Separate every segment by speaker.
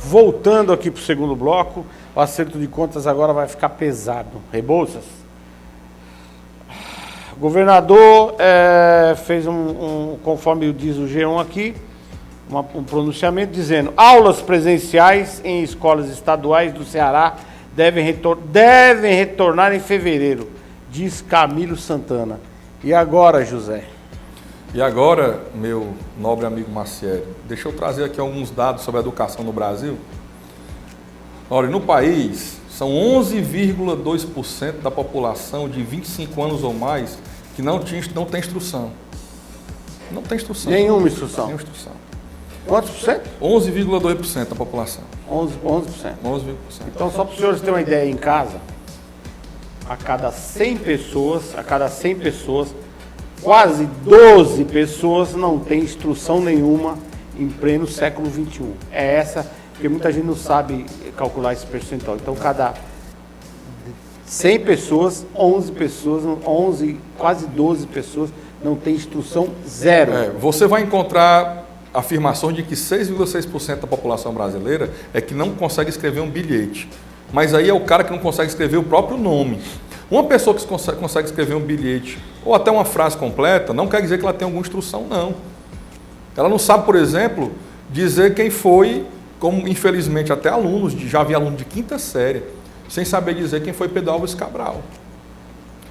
Speaker 1: Voltando aqui para o segundo bloco, o acerto de contas agora vai ficar pesado. Rebouças? O governador fez conforme diz o G1 aqui, um pronunciamento dizendo: aulas presenciais em escolas estaduais do Ceará devem retornar em fevereiro, diz Camilo Santana. E agora, José?
Speaker 2: E agora, meu nobre amigo Maciel, deixa eu trazer aqui alguns dados sobre a educação no Brasil. Olha, no país, são 11,2% da população de 25 anos ou mais que não tem instrução. Não tem instrução.
Speaker 1: Nenhuma instrução.
Speaker 2: Nenhuma instrução.
Speaker 1: Quantos por cento?
Speaker 2: 11,2% da população.
Speaker 1: 11%.
Speaker 2: 11,2%.
Speaker 1: Então, só para os senhores terem uma ideia, em casa, a cada 100 pessoas, quase 12 pessoas não têm instrução nenhuma em pleno século XXI. É essa, porque muita gente não sabe calcular esse percentual. Então, cada 100 pessoas, 11, quase 12 pessoas não têm instrução zero.
Speaker 2: Você vai encontrar afirmações de que 6,6% da população brasileira é que não consegue escrever um bilhete. Mas aí é o cara que não consegue escrever o próprio nome. Uma pessoa que consegue escrever um bilhete ou até uma frase completa não quer dizer que ela tem alguma instrução, não. Ela não sabe, por exemplo, dizer quem foi, como infelizmente até alunos, já vi aluno de quinta série, sem saber dizer quem foi Pedro Álvares Cabral.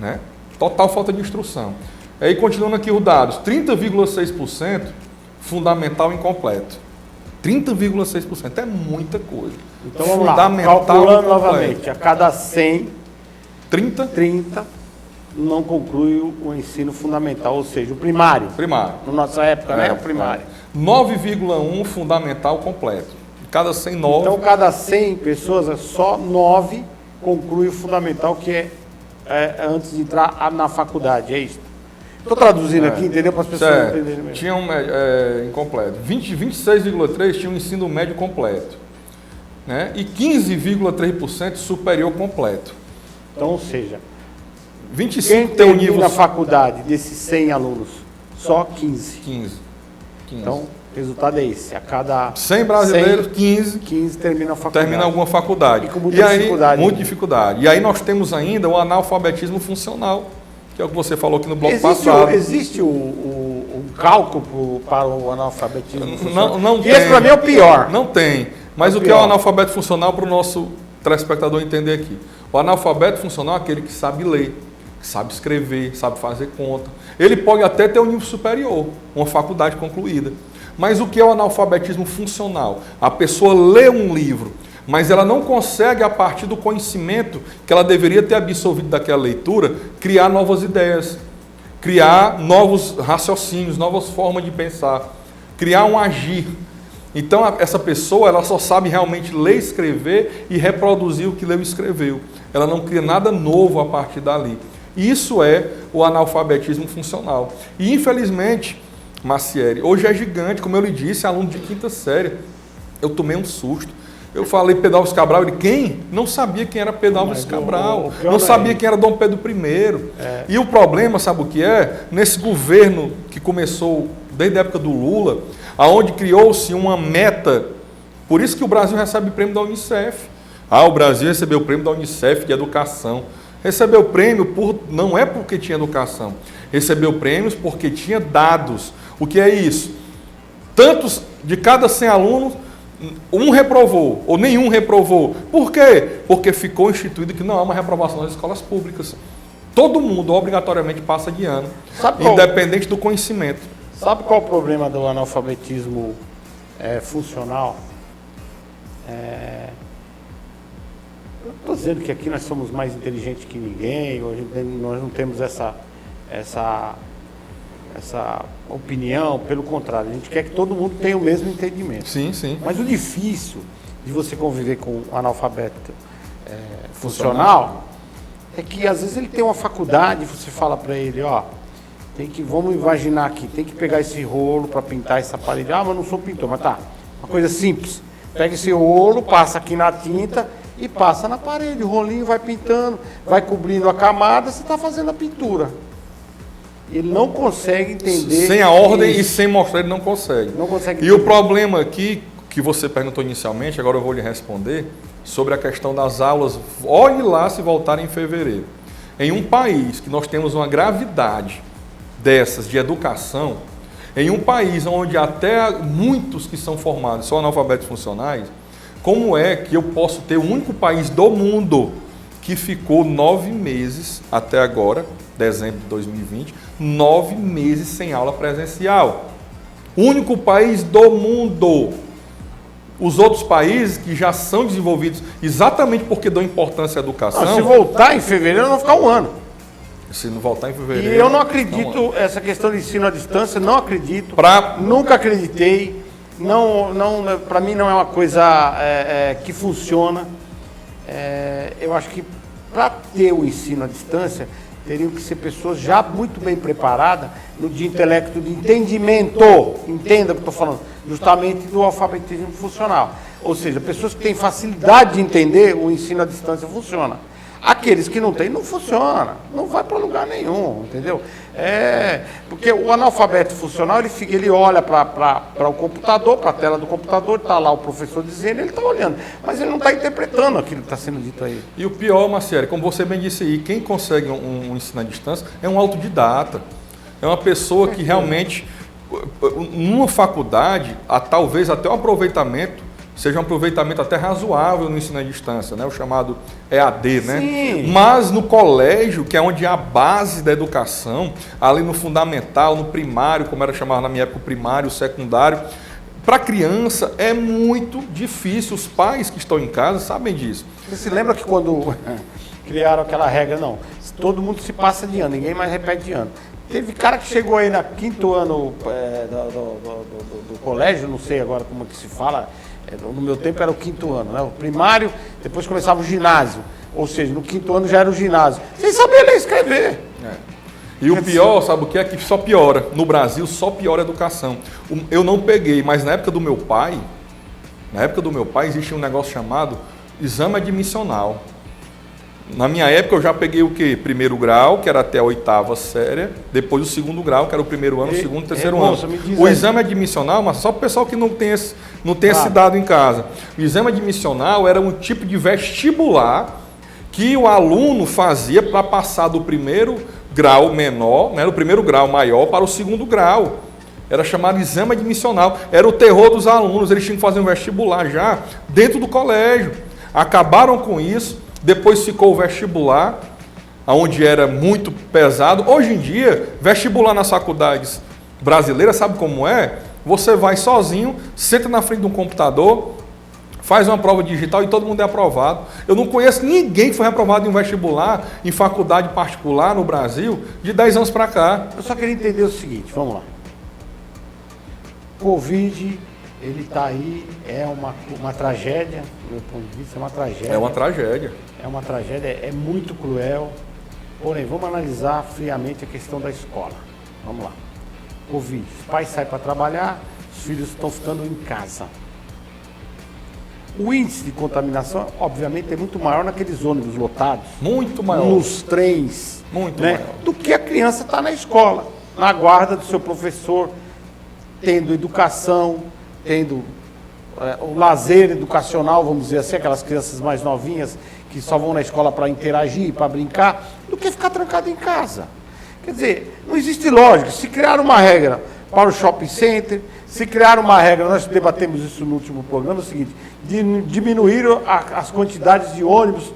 Speaker 2: Né? Total falta de instrução. Aí, continuando aqui os dados, 30,6% fundamental incompleto. 30,6% é muita coisa.
Speaker 1: Então vamos lá, calculando novamente, a cada 100, 30 não conclui o ensino fundamental, ou seja, o primário.
Speaker 2: Primário.
Speaker 1: Na nossa época, né? O primário.
Speaker 2: 9,1 fundamental completo. Cada 100, 9.
Speaker 1: Então, cada 100 pessoas, só 9 conclui o fundamental, que é antes de entrar na faculdade, é isso? Estou traduzindo aqui, entendeu? Para as pessoas entenderem mesmo.
Speaker 2: Tinha incompleto. 26,3% tinha um ensino médio completo. Né? E 15,3% superior completo.
Speaker 1: Então, ou seja,
Speaker 2: 25
Speaker 1: quem
Speaker 2: tem um
Speaker 1: termina
Speaker 2: nível...
Speaker 1: a faculdade desses 100 alunos? Só 15.
Speaker 2: 15.
Speaker 1: Então, o resultado é esse. A cada
Speaker 2: 100 brasileiros, 15
Speaker 1: termina a faculdade.
Speaker 2: Termina alguma faculdade.
Speaker 1: E com muita dificuldade.
Speaker 2: Muita dificuldade. E aí nós temos ainda o analfabetismo funcional, que é o que você falou aqui no bloco passado.
Speaker 1: Existe um cálculo para o analfabetismo funcional?
Speaker 2: Não tem.
Speaker 1: Esse para mim é o pior.
Speaker 2: Não tem. Mas o que é o analfabeto funcional para o nosso telespectador entender aqui? O analfabeto funcional é aquele que sabe ler, que sabe escrever, sabe fazer conta. Ele pode até ter um nível superior, uma faculdade concluída. Mas o que é o analfabetismo funcional? A pessoa lê um livro, mas ela não consegue, a partir do conhecimento que ela deveria ter absorvido daquela leitura, criar novas ideias, criar novos raciocínios, novas formas de pensar, criar um agir. Então, essa pessoa ela só sabe realmente ler, escrever e reproduzir o que leu e escreveu. Ela não cria nada novo a partir dali. Isso é o analfabetismo funcional. E, infelizmente, Maciel, hoje é gigante, como eu lhe disse, aluno de quinta série. Eu tomei um susto. Eu falei Pedro Álvares Cabral, ele, quem? Não sabia quem era Pedro Álvares Cabral, não sabia quem era Dom Pedro I. E o problema, sabe o que é? Nesse governo que começou desde a época do Lula, aonde criou-se uma meta, por isso que o Brasil recebe o prêmio da Unicef. O Brasil recebeu o prêmio da Unicef de educação. Recebeu o prêmio não é porque tinha educação, recebeu prêmios porque tinha dados. O que é isso? Tantos de cada 100 alunos, um reprovou, ou nenhum reprovou. Por quê? Porque ficou instituído que não há uma reprovação nas escolas públicas. Todo mundo obrigatoriamente passa de ano, independente do conhecimento.
Speaker 1: Sabe qual é o problema do analfabetismo funcional? Eu estou dizendo que aqui nós somos mais inteligentes que ninguém, nós não temos essa opinião, pelo contrário, a gente quer que todo mundo tenha o mesmo entendimento.
Speaker 2: Sim, sim.
Speaker 1: Mas o difícil de você conviver com um analfabeto funcional é que às vezes ele tem uma faculdade e você fala para ele, vamos imaginar aqui, tem que pegar esse rolo para pintar essa parede. Mas não sou pintor, mas tá, uma coisa simples. Pega esse rolo, passa aqui na tinta e passa na parede, o rolinho vai pintando, vai cobrindo a camada, você está fazendo a pintura. Ele não consegue entender.
Speaker 2: Sem a ordem e sem mostrar, ele não consegue.
Speaker 1: Não consegue
Speaker 2: entender. E o problema aqui, que você perguntou inicialmente, agora eu vou lhe responder, sobre a questão das aulas, olhe lá se voltarem em fevereiro. Em um país que nós temos uma gravidade dessas de educação, em um país onde até muitos que são formados são analfabetos funcionais, como é que eu posso ter o único país do mundo que ficou 9 meses até agora, dezembro de 2020, 9 meses sem aula presencial? Único país do mundo. Os outros países que já são desenvolvidos exatamente porque dão importância à educação...
Speaker 1: Não, se voltar em fevereiro, não vai ficar um ano.
Speaker 2: Se não voltar em fevereiro...
Speaker 1: E eu não acredito, essa questão de ensino à distância, não acredito. Nunca acreditei. Para mim não é uma coisa que funciona. Eu acho que para ter o ensino à distância, teriam que ser pessoas já muito bem preparadas de intelecto, de entendimento, entenda o que eu estou falando, justamente do alfabetismo funcional. Ou seja, pessoas que têm facilidade de entender, o ensino à distância funciona. Aqueles que não têm, não funciona, não vai para lugar nenhum, entendeu? Porque o analfabeto funcional, ele olha para o computador, para a tela do computador, está lá o professor dizendo, ele está olhando, mas ele não está interpretando aquilo que está sendo dito aí.
Speaker 2: E o pior, Marcelo, como você bem disse aí, quem consegue um ensino à distância é um autodidata, é uma pessoa que realmente, numa faculdade, talvez até um aproveitamento, seja um aproveitamento até razoável no ensino à distância, né? O chamado EAD, né?
Speaker 1: Sim.
Speaker 2: Mas no colégio, que é onde é a base da educação, ali no fundamental, no primário, como era chamado na minha época, o primário, o secundário, para a criança é muito difícil. Os pais que estão em casa sabem disso.
Speaker 1: Você se lembra que quando criaram aquela regra, não, todo mundo se passa de ano, ninguém mais repete de ano. Teve cara que chegou aí no 5º ano do colégio, não sei agora como que se fala, no meu tempo era o 5º ano, né? O primário, depois começava o ginásio, ou seja, no 5º ano já era o ginásio, sem saber ler e escrever.
Speaker 2: E o pior, sabe o que é? Que só piora, no Brasil só piora a educação. Eu não peguei, mas na época do meu pai existia um negócio chamado exame admissional. Na minha época eu já peguei o quê? Primeiro grau, que era até a 8ª série, depois o 2º grau, que era o primeiro ano, o 2º e 3º ano. O exame admissional, mas só para o pessoal que não tem esse dado em casa. O exame admissional era um tipo de vestibular que o aluno fazia para passar do primeiro grau menor, né, do primeiro grau maior para o 2º grau. Era chamado exame admissional. Era o terror dos alunos, eles tinham que fazer um vestibular já dentro do colégio. Acabaram com isso. Depois ficou o vestibular, onde era muito pesado. Hoje em dia, vestibular nas faculdades brasileiras, sabe como é? Você vai sozinho, senta na frente de um computador, faz uma prova digital e todo mundo é aprovado. Eu não conheço ninguém que foi aprovado em um vestibular, em faculdade particular no Brasil, de 10 anos para cá.
Speaker 1: Eu só queria entender o seguinte, vamos lá. Covid, ele está aí, é uma tragédia, do meu ponto de vista, é uma tragédia.
Speaker 2: É uma tragédia.
Speaker 1: É uma tragédia, é muito cruel. Porém, vamos analisar friamente a questão da escola. Vamos lá. Covid, os pais saem para trabalhar, os filhos estão ficando em casa. O índice de contaminação, obviamente, é muito maior naqueles ônibus lotados.
Speaker 2: Muito maior.
Speaker 1: Nos trens.
Speaker 2: Muito maior.
Speaker 1: Do que a criança está na escola, na guarda do seu professor, tendo educação, tendo o lazer educacional, vamos dizer assim, aquelas crianças mais novinhas que só vão na escola para interagir, para brincar, do que ficar trancado em casa. Quer dizer, não existe lógica. Se criar uma regra para o shopping center, se criar uma regra, nós debatemos isso no último programa, é o seguinte, diminuir as quantidades de ônibus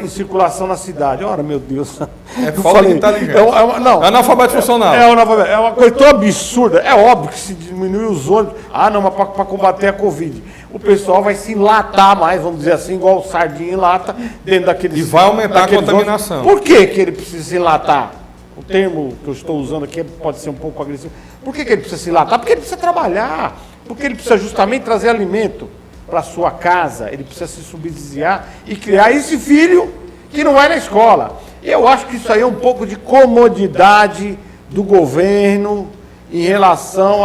Speaker 1: em circulação na cidade. Ora, meu Deus.
Speaker 2: É falta de inteligência.
Speaker 1: Não,
Speaker 2: é analfabeto funcional.
Speaker 1: É uma coisa tão absurda. É óbvio que se diminuir os ônibus, mas para combater a Covid, o pessoal vai se enlatar mais, vamos dizer assim, igual o sardinha em lata, dentro daqueles...
Speaker 2: E vai aumentar a contaminação.
Speaker 1: Ônibus. Por que ele precisa se enlatar? O termo que eu estou usando aqui pode ser um pouco agressivo. Por que ele precisa se enlatar? Porque ele precisa trabalhar, porque ele precisa justamente trazer alimento para sua casa, ele precisa se subsidiar e criar esse filho que não vai na escola. Eu acho que isso aí é um pouco de comodidade do governo em relação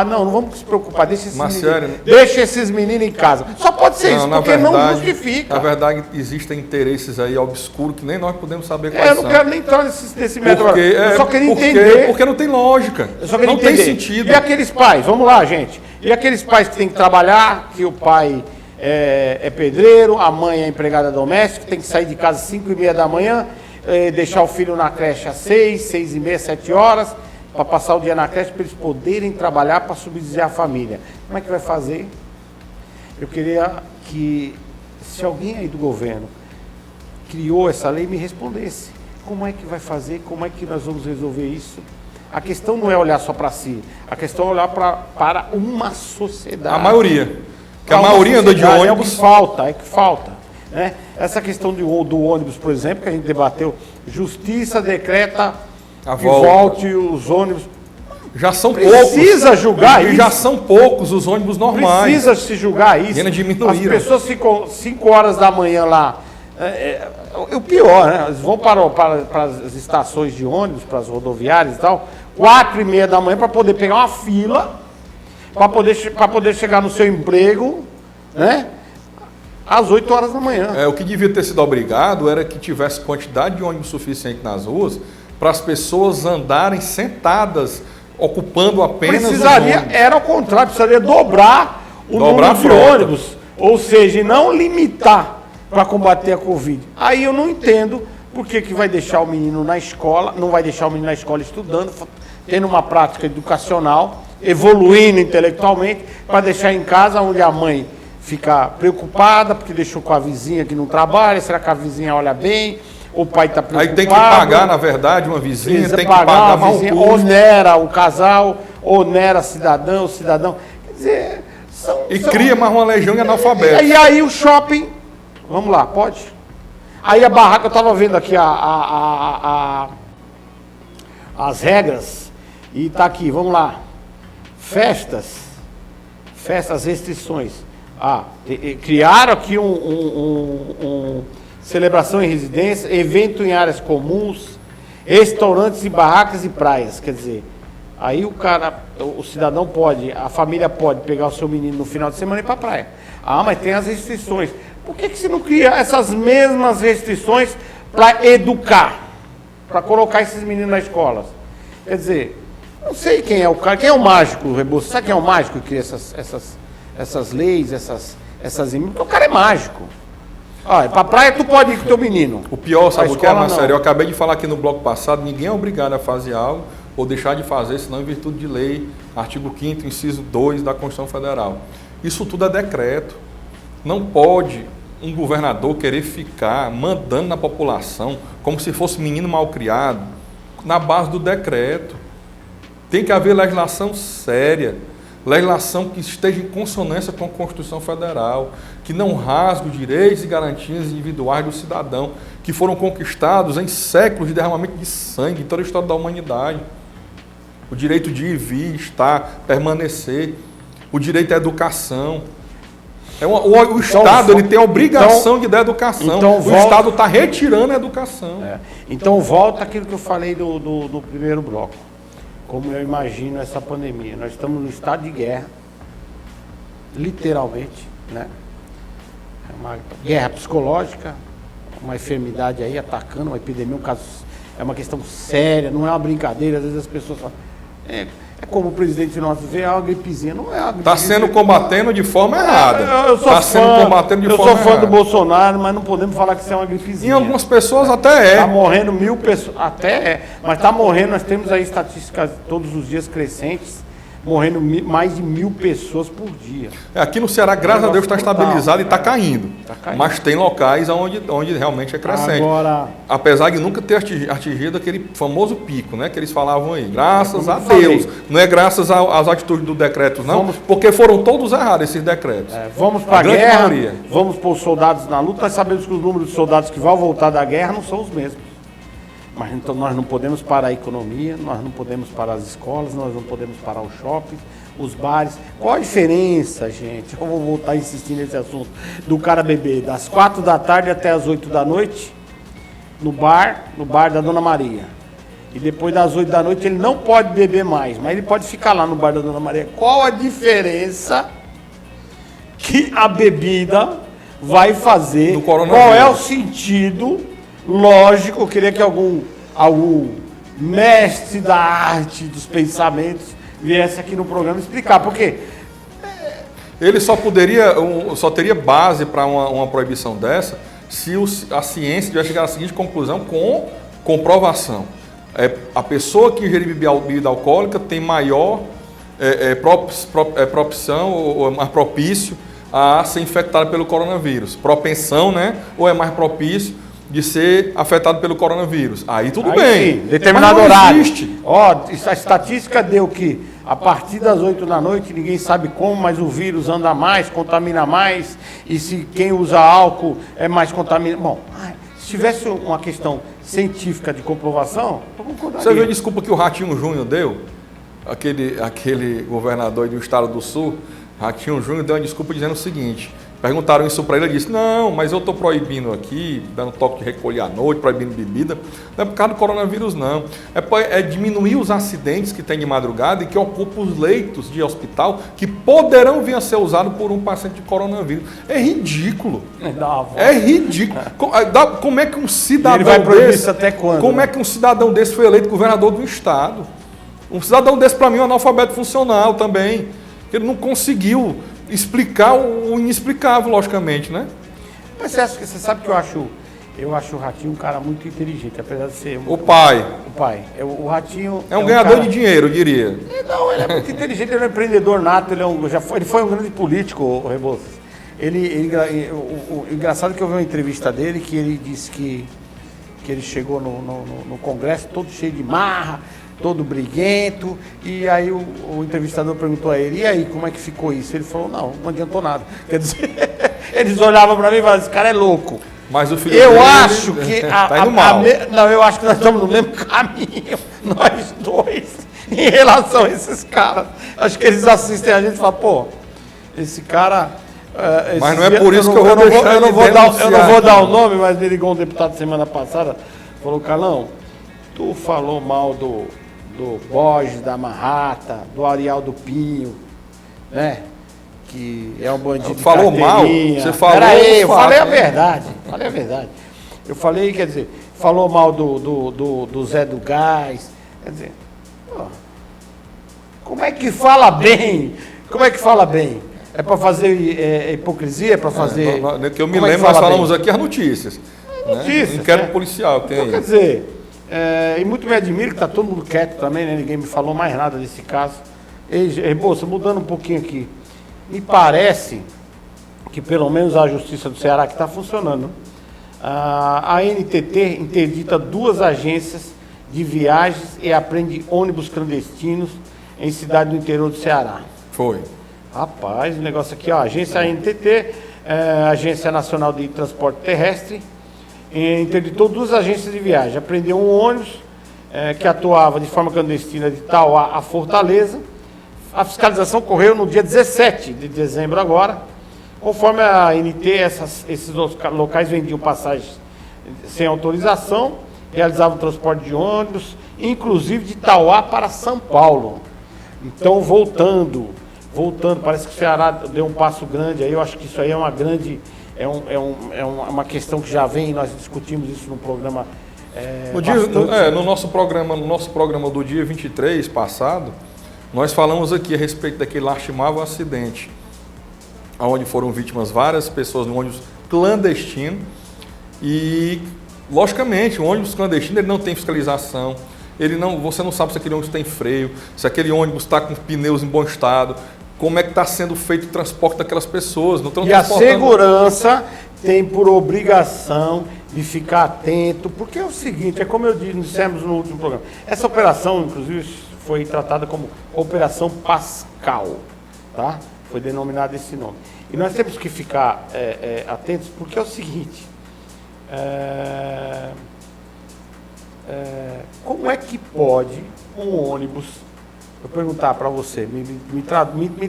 Speaker 1: não vamos se preocupar, deixa esses meninos em casa. Só pode ser isso, porque não justifica.
Speaker 2: Na verdade, existem interesses aí obscuros que nem nós podemos saber quais são.
Speaker 1: Eu não quero nem entrar nesse método. Eu só queria entender.
Speaker 2: Porque não tem lógica.
Speaker 1: Eu só queria
Speaker 2: entender. Tem sentido.
Speaker 1: E aqueles pais, vamos lá, gente. E aqueles pais que têm que trabalhar, que o pai é pedreiro, a mãe é empregada doméstica, tem que sair de casa às 5h30 da manhã, deixar o filho na creche às 6, 6h30, 7 horas, para passar o dia na creche, para eles poderem trabalhar para subsidiar a família. Como é que vai fazer? Eu queria que, se alguém aí do governo criou essa lei, me respondesse. Como é que vai fazer? Como é que nós vamos resolver isso? A questão não é olhar só para si, a questão é olhar para uma sociedade.
Speaker 2: A maioria. Que a maioria anda de ônibus.
Speaker 1: É que falta. Né? Essa questão do ônibus, por exemplo, que a gente debateu, justiça decreta que volte os ônibus.
Speaker 2: Já são
Speaker 1: Precisa
Speaker 2: poucos.
Speaker 1: julgar isso.
Speaker 2: Já são poucos os ônibus normais.
Speaker 1: Precisa se julgar isso. As pessoas ficam 5 horas da manhã lá. O pior, né? Eles vão para as estações de ônibus, para as rodoviárias e tal, 4h30 da manhã para poder pegar uma fila, para poder chegar no seu emprego, né? Às 8 horas da manhã.
Speaker 2: O que devia ter sido obrigado era que tivesse quantidade de ônibus suficiente nas ruas para as pessoas andarem sentadas, ocupando apenas os ônibus.
Speaker 1: Era ao contrário, precisaria dobrar o número de ônibus, ou seja, não limitar para combater a Covid. Aí eu não entendo por que vai deixar o menino na escola, não vai deixar o menino na escola estudando, tendo uma prática educacional, evoluindo intelectualmente, para deixar em casa onde a mãe fica preocupada, porque deixou com a vizinha que não trabalha, será que a vizinha olha bem? O pai está preocupado.
Speaker 2: Aí tem que pagar, na verdade, uma vizinha, tem que pagar
Speaker 1: uma vizinha, onera o casal, onera cidadão, Quer dizer,
Speaker 2: cria mais uma legião de analfabetos.
Speaker 1: E aí o shopping, vamos lá, pode? Aí a barraca, eu estava vendo aqui as regras, e está aqui, vamos lá. Festas, restrições. Criaram aqui celebração em residência, evento em áreas comuns, restaurantes e barracas e praias. Quer dizer, aí o cidadão pode, a família pode pegar o seu menino no final de semana e ir para a praia. Mas tem as restrições. Por que você não cria essas mesmas restrições para educar? Para colocar esses meninos na escola? Quer dizer, não sei quem é o cara, quem é o mágico, Rebouças? Sabe quem é o mágico que cria essas leis, essas emendas? Porque o cara é mágico. Para praia tu pode ir com o teu menino.
Speaker 2: O pior, sabe o que é, Marcelo? Eu acabei de falar aqui no bloco passado, ninguém é obrigado a fazer algo ou deixar de fazer, senão em virtude de lei, artigo 5º, inciso 2 da Constituição Federal. Isso tudo é decreto. Não pode um governador querer ficar mandando na população como se fosse menino mal criado, na base do decreto. Tem que haver legislação séria, legislação que esteja em consonância com a Constituição Federal, que não rasgue os direitos e garantias individuais do cidadão, que foram conquistados em séculos de derramamento de sangue em toda a história da humanidade. O direito de ir, vir, estar, permanecer, o direito à educação. O Estado ele tem a obrigação de dar educação. O Estado está retirando a educação.
Speaker 1: Então volta aquilo que eu falei do primeiro bloco. Como eu imagino essa pandemia. Nós estamos no estado de guerra, literalmente, né? É uma guerra psicológica, uma enfermidade aí atacando, uma epidemia, é uma questão séria, não é uma brincadeira. Às vezes as pessoas falam, é como o presidente nosso vê, é uma gripezinha, não é uma gripezinha.
Speaker 2: Está sendo combatendo de forma errada.
Speaker 1: Eu sou fã do Bolsonaro, mas não podemos falar que isso é uma gripezinha.
Speaker 2: Em algumas pessoas até é.
Speaker 1: Está morrendo 1000 pessoas, até é, mas está morrendo, nós temos aí estatísticas todos os dias crescentes, morrendo mais de 1000 pessoas por dia.
Speaker 2: Aqui no Ceará, graças a Deus, está estabilizado e está caindo. Mas tem locais onde realmente é crescente.
Speaker 1: Agora,
Speaker 2: apesar de nunca ter atingido aquele famoso pico, né, que eles falavam aí. Graças a Deus. Não é graças às atitudes do decreto, não, porque foram todos errados esses decretos.
Speaker 1: Vamos para a guerra, maioria. Vamos pôr os soldados na luta. Nós sabemos que os números de soldados que vão voltar da guerra não são os mesmos. Mas então nós não podemos parar a economia, nós não podemos parar as escolas, nós não podemos parar os shoppings, os bares. Qual a diferença, gente? Eu vou voltar a insistir nesse assunto. Do cara beber das 4 da tarde até as 8 da noite, no bar da Dona Maria. E depois das 8 da noite ele não pode beber mais, mas ele pode ficar lá no bar da Dona Maria. Qual a diferença que a bebida vai fazer? Qual é o sentido? Lógico, eu queria que algum mestre da arte dos pensamentos viesse aqui no programa explicar, porque
Speaker 2: Ele só teria base para uma proibição dessa se a ciência tivesse chegado à seguinte conclusão com comprovação. A pessoa que ingere bebida alcoólica tem maior propensão ou mais propício a ser infectada pelo coronavírus. Propensão, né? Ou é mais propício de ser afetado pelo coronavírus. Aí tudo bem.
Speaker 1: Sim, determinado horário. Existe. A estatística deu que a partir das 8 da noite, ninguém sabe como, mas o vírus anda mais, contamina mais, e se quem usa álcool é mais contaminado. Bom, se tivesse uma questão científica de comprovação, eu concordaria.
Speaker 2: Você viu a desculpa que o Ratinho Júnior deu? Aquele governador do estado do Sul, Ratinho Júnior deu uma desculpa dizendo o seguinte: perguntaram isso para ele, ele disse: não, mas eu estou proibindo aqui, dando toque de recolher à noite, proibindo bebida, não é por causa do coronavírus, não. É diminuir os acidentes que tem de madrugada e que ocupam os leitos de hospital que poderão vir a ser usados por um paciente de coronavírus. É ridículo. É ridículo. Como é que um cidadão
Speaker 1: ele vai proibir
Speaker 2: desse...
Speaker 1: isso até quando?
Speaker 2: Como é que um cidadão desse foi eleito governador do estado? Um cidadão desse, para mim, é um analfabeto funcional também. Ele não conseguiu explicar o inexplicável, logicamente, né?
Speaker 1: Mas você sabe que eu acho o Ratinho um cara muito inteligente, apesar de ser...
Speaker 2: O pai.
Speaker 1: O Ratinho...
Speaker 2: É um ganhador de dinheiro, eu diria.
Speaker 1: Não, ele é muito inteligente, ele é um empreendedor nato, ele foi um grande político, o Rebouças. O engraçado é que eu vi uma entrevista dele, que ele disse que ele chegou no Congresso todo cheio de marra, todo briguento, e aí o entrevistador perguntou a ele: e aí, como é que ficou isso? Ele falou: não adiantou nada. Quer dizer, eles olhavam para mim e falavam: esse cara é louco.
Speaker 2: Mas o filho
Speaker 1: eu
Speaker 2: dele,
Speaker 1: acho que
Speaker 2: tá indo mal.
Speaker 1: Eu acho que nós estamos no mesmo caminho, nós dois, em relação a esses caras. Acho que eles assistem a gente e falam: pô, esse cara...
Speaker 2: mas não é por isso que eu vou deixar
Speaker 1: eu não vou dar o nome, mas me ligou um deputado semana passada, falou: Carlão, tu falou mal do Borges, da Marrata, do Arial do Pinho, né? Que é um bandido de
Speaker 2: falou mal? Você falou?
Speaker 1: Peraí, eu falei a verdade. Eu falei, quer dizer, falou mal do Zé do Gás. Quer dizer, como é que fala bem? É para fazer hipocrisia? É para fazer...
Speaker 2: que eu me lembro, nós falamos aqui as notícias.
Speaker 1: Notícias,
Speaker 2: inquérito policial que tem aí.
Speaker 1: Quer dizer... e muito me admiro que está todo mundo quieto também, né? Ninguém me falou mais nada desse caso. Rebouças, mudando um pouquinho aqui, me parece que pelo menos a Justiça do Ceará que está funcionando. A NTT interdita 2 agências de viagens e apreende ônibus clandestinos em cidade do interior do Ceará.
Speaker 2: Foi.
Speaker 1: Rapaz, o negócio aqui, ó, agência NTT, Agência Nacional de Transporte Terrestre, interditou 2 agências de viagem, apreendeu um ônibus que atuava de forma clandestina de Tauá a Fortaleza. A fiscalização ocorreu no dia 17 de dezembro agora. Conforme a ANT, esses locais vendiam passagens sem autorização, realizavam transporte de ônibus, inclusive de Tauá para São Paulo. Então, voltando, parece que o Ceará deu um passo grande aí. Eu acho que isso aí é uma grande... É uma questão que já vem, nós discutimos isso no programa.
Speaker 2: No nosso programa do dia 23 passado, nós falamos aqui a respeito daquele lastimável acidente, onde foram vítimas várias pessoas no ônibus clandestino. E, logicamente, o ônibus clandestino ele não tem fiscalização. Você não sabe se aquele ônibus tem freio, se aquele ônibus está com pneus em bom estado. Como é que está sendo feito o transporte daquelas pessoas?
Speaker 1: E a segurança tem por obrigação de ficar atento, porque é o seguinte, é como eu dissemos no último programa, essa operação, inclusive, foi tratada como Operação Pascal, tá? Foi denominado esse nome. E nós temos que ficar atentos, porque é o seguinte, como é que pode um ônibus... Vou perguntar para você,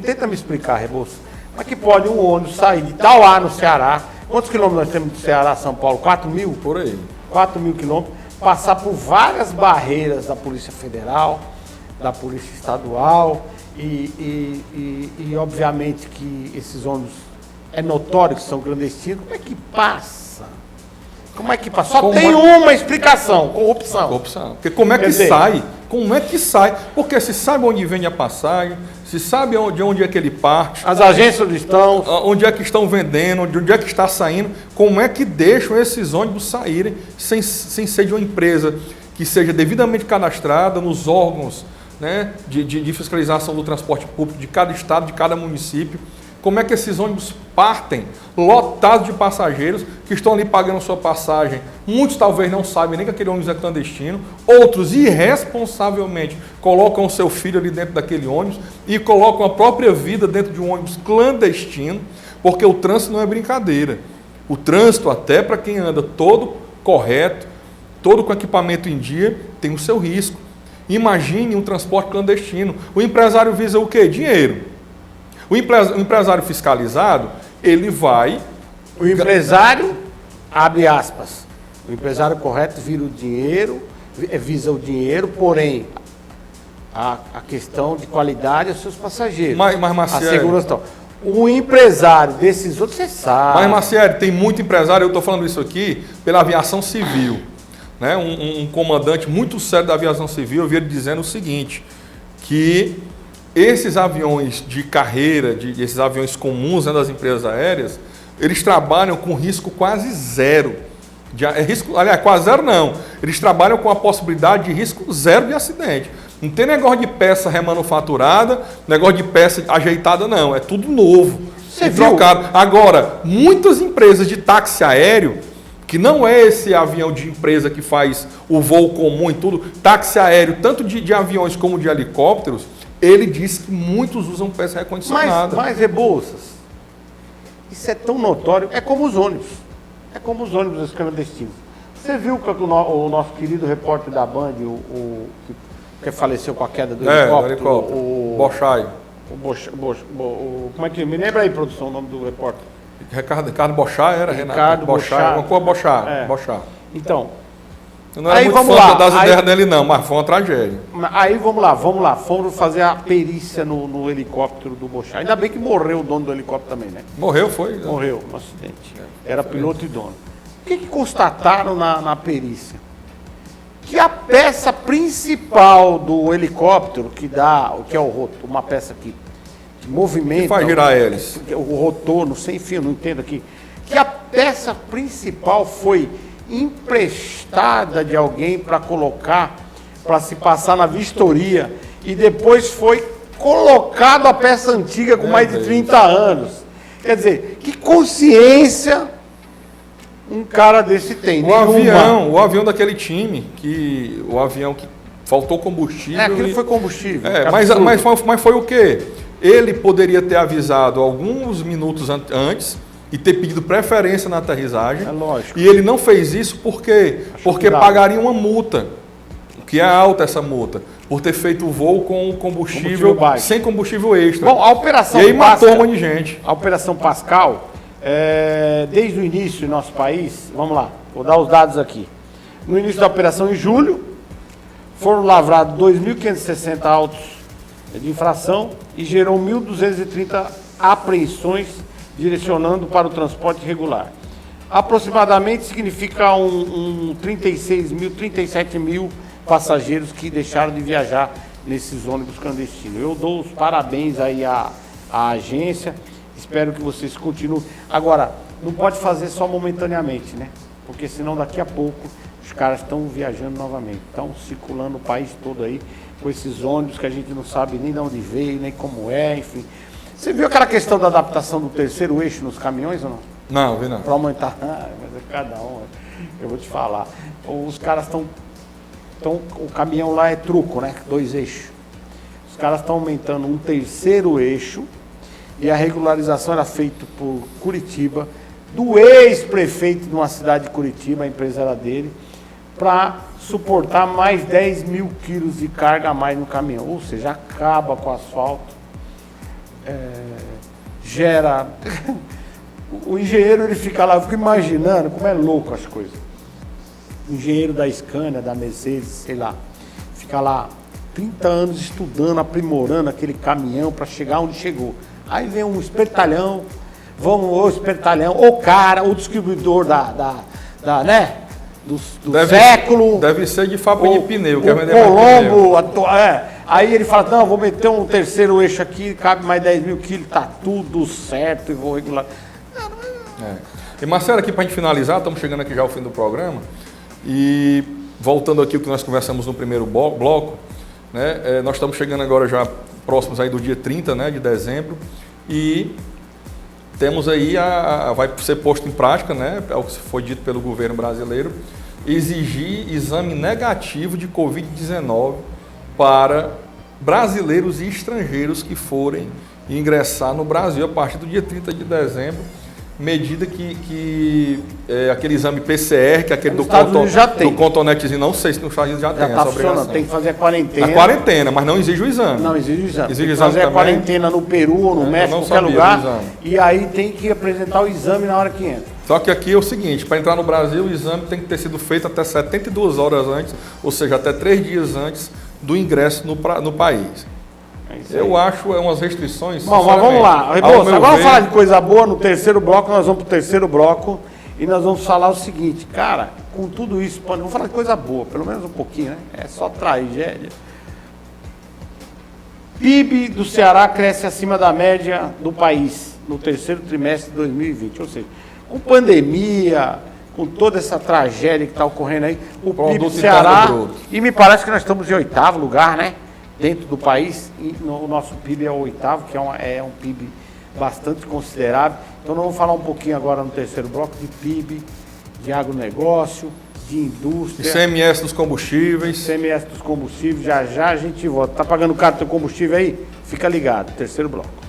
Speaker 1: tenta me explicar, Rebouças. Como é que pode um ônibus sair de Tauá, no Ceará? Quantos quilômetros nós temos do Ceará a São Paulo? 4 mil?
Speaker 2: Por aí.
Speaker 1: 4 mil quilômetros. Passar por várias barreiras da Polícia Federal, da Polícia Estadual e obviamente que esses ônibus é notório que são clandestinos. Como é que passa? Só tem uma explicação: corrupção.
Speaker 2: Porque como é que sai? como é que sai, porque se sabe onde vem a passagem, se sabe de onde é que ele parte,
Speaker 1: as agências estão,
Speaker 2: onde é que estão vendendo, de onde é que está saindo, como é que deixam esses ônibus saírem sem ser de uma empresa que seja devidamente cadastrada nos órgãos, né, de fiscalização do transporte público de cada estado, de cada município. Como é que esses ônibus partem lotados de passageiros que estão ali pagando sua passagem? Muitos talvez não sabem nem que aquele ônibus é clandestino, outros irresponsavelmente colocam o seu filho ali dentro daquele ônibus e colocam a própria vida dentro de um ônibus clandestino, porque o trânsito não é brincadeira. O trânsito, até para quem anda todo correto, todo com equipamento em dia, tem o seu risco. Imagine um transporte clandestino. O empresário visa o quê? Dinheiro. O empresário fiscalizado, ele vai...
Speaker 1: O empresário, abre aspas, o empresário correto vira o dinheiro, visa o dinheiro, porém, a questão de qualidade aos seus passageiros.
Speaker 2: Mas Marcieri,
Speaker 1: a segurança. O empresário desses outros, você sabe.
Speaker 2: Mas, Marcieri, tem muito empresário, eu estou falando isso aqui pela aviação civil. Né? Um comandante muito sério da aviação civil, eu vi ele dizendo o seguinte, que esses aviões de carreira, esses aviões comuns, né, das empresas aéreas, eles trabalham com risco quase zero. Aliás, quase zero não. Eles trabalham com a possibilidade de risco zero de acidente. Não tem negócio de peça remanufaturada, negócio de peça ajeitada, não. É tudo novo e trocado. Agora, muitas empresas de táxi aéreo, que não é esse avião de empresa que faz o voo comum e tudo, táxi aéreo, tanto de aviões como de helicópteros, ele diz que muitos usam peça recondicionada.
Speaker 1: Mas Rebouças, isso é tão notório, é como os ônibus. É como os ônibus clandestinos. Você viu que o nosso querido repórter da Band, que faleceu com a queda do helicóptero,
Speaker 2: o Bochai.
Speaker 1: Como é que... Me lembra aí, produção, o nome do repórter.
Speaker 2: Ricardo Bochai era?
Speaker 1: Ricardo Bochai.
Speaker 2: Uma coisa Bochai.
Speaker 1: Então...
Speaker 2: Eu não era muito fã das ideias dele não, mas foi uma tragédia.
Speaker 1: Aí vamos lá, fomos fazer a perícia no helicóptero do Bochai. Ainda bem que morreu o dono do helicóptero também, né?
Speaker 2: Morreu, foi?
Speaker 1: Morreu no acidente. Era piloto e dono. O que constataram na perícia? Que a peça principal do helicóptero, que é o rotor, uma peça que movimenta...
Speaker 2: Que faz girar a hélice.
Speaker 1: O rotor, não sei, enfim, eu não entendo aqui. Que a peça principal foi emprestada de alguém para colocar, para se passar na vistoria, e depois foi colocado a peça antiga com mais de 30 anos. Quer dizer, que consciência um cara desse tem?
Speaker 2: O avião daquele time, o avião que faltou combustível...
Speaker 1: aquilo foi combustível.
Speaker 2: Mas foi o quê? Ele poderia ter avisado alguns minutos antes e ter pedido preferência na aterrissagem.
Speaker 1: É lógico.
Speaker 2: E ele não fez isso porque pagaria uma multa, que é alta essa multa, por ter feito o voo com combustível sem combustível extra.
Speaker 1: Bom, a operação
Speaker 2: e aí matou um monte de gente.
Speaker 1: A Operação Pascal, desde o início no nosso país, vamos lá, vou dar os dados aqui. No início da operação, em julho, foram lavrados 2.560 autos de infração e gerou 1.230 apreensões direcionando para o transporte regular. Aproximadamente significa 37 mil passageiros que deixaram de viajar nesses ônibus clandestinos. Eu dou os parabéns aí à agência, espero que vocês continuem. Agora, não pode fazer só momentaneamente, né? Porque senão daqui a pouco os caras estão viajando novamente, estão circulando o país todo aí com esses ônibus que a gente não sabe nem de onde veio, nem como é, enfim. Você viu aquela questão da adaptação do terceiro eixo nos caminhões ou não?
Speaker 2: Não, vi não.
Speaker 1: Para aumentar, mas é cada um, eu vou te falar. Os caras estão, o caminhão lá é truco, né? 2 eixos. Os caras estão aumentando um terceiro eixo e a regularização era feita por Curitiba, do ex-prefeito de uma cidade de Curitiba, a empresa era dele, para suportar mais 10 mil quilos de carga a mais no caminhão. Ou seja, acaba com o asfalto. Gera... O engenheiro, ele fica lá, eu fico imaginando como é louco as coisas. O engenheiro da Scania, da Mercedes, sei lá, fica lá 30 anos estudando, aprimorando aquele caminhão para chegar onde chegou. Aí vem um espertalhão, o espertalhão, o cara, o distribuidor né? do século.
Speaker 2: Deve ser de fábrica de pneu,
Speaker 1: quer vender Colombo, aí ele fala, não, vou meter um terceiro eixo aqui, cabe mais 10 mil quilos, tá tudo certo e vou regular.
Speaker 2: E Marcelo, aqui para a gente finalizar, estamos chegando aqui já ao fim do programa, e voltando aqui ao que nós conversamos no primeiro bloco, né, nós estamos chegando agora já próximos aí do dia 30, né, de dezembro, e temos aí, vai ser posto em prática, né, é o que foi dito pelo governo brasileiro, exigir exame negativo de Covid-19 para brasileiros e estrangeiros que forem ingressar no Brasil a partir do dia 30 de dezembro, medida que aquele exame PCR, que é aquele do cotonetezinho, não sei se nos Estados Unidos já tem essa obrigação.
Speaker 1: Tem que fazer a quarentena.
Speaker 2: A quarentena, mas não exige o exame.
Speaker 1: Não exige o exame.
Speaker 2: Exige
Speaker 1: tem
Speaker 2: o exame
Speaker 1: fazer
Speaker 2: também.
Speaker 1: A quarentena no Peru ou no México, qualquer lugar. E aí tem que apresentar o exame na hora que entra.
Speaker 2: Só que aqui é o seguinte, para entrar no Brasil, o exame tem que ter sido feito até 72 horas antes, ou seja, até 3 dias antes do ingresso no país. Eu acho umas restrições.
Speaker 1: Bom, mas vamos lá. Agora vamos falar de coisa boa. No terceiro bloco, nós vamos para o terceiro bloco e nós vamos falar o seguinte, cara, com tudo isso, vamos falar de coisa boa, pelo menos um pouquinho, né? É só tragédia. PIB do Ceará cresce acima da média do país no terceiro trimestre de 2020, ou seja, com pandemia, com toda essa tragédia que está ocorrendo aí, o PIB do Ceará, e me parece que nós estamos em 8º lugar, né? Dentro do país, e o nosso PIB é o 8º, que é um PIB bastante considerável. Então nós vamos falar um pouquinho agora no terceiro bloco de PIB, de agronegócio, de indústria.
Speaker 2: ICMS dos combustíveis.
Speaker 1: ICMS dos combustíveis, já já a gente volta. Tá pagando caro o teu combustível aí? Fica ligado, terceiro bloco.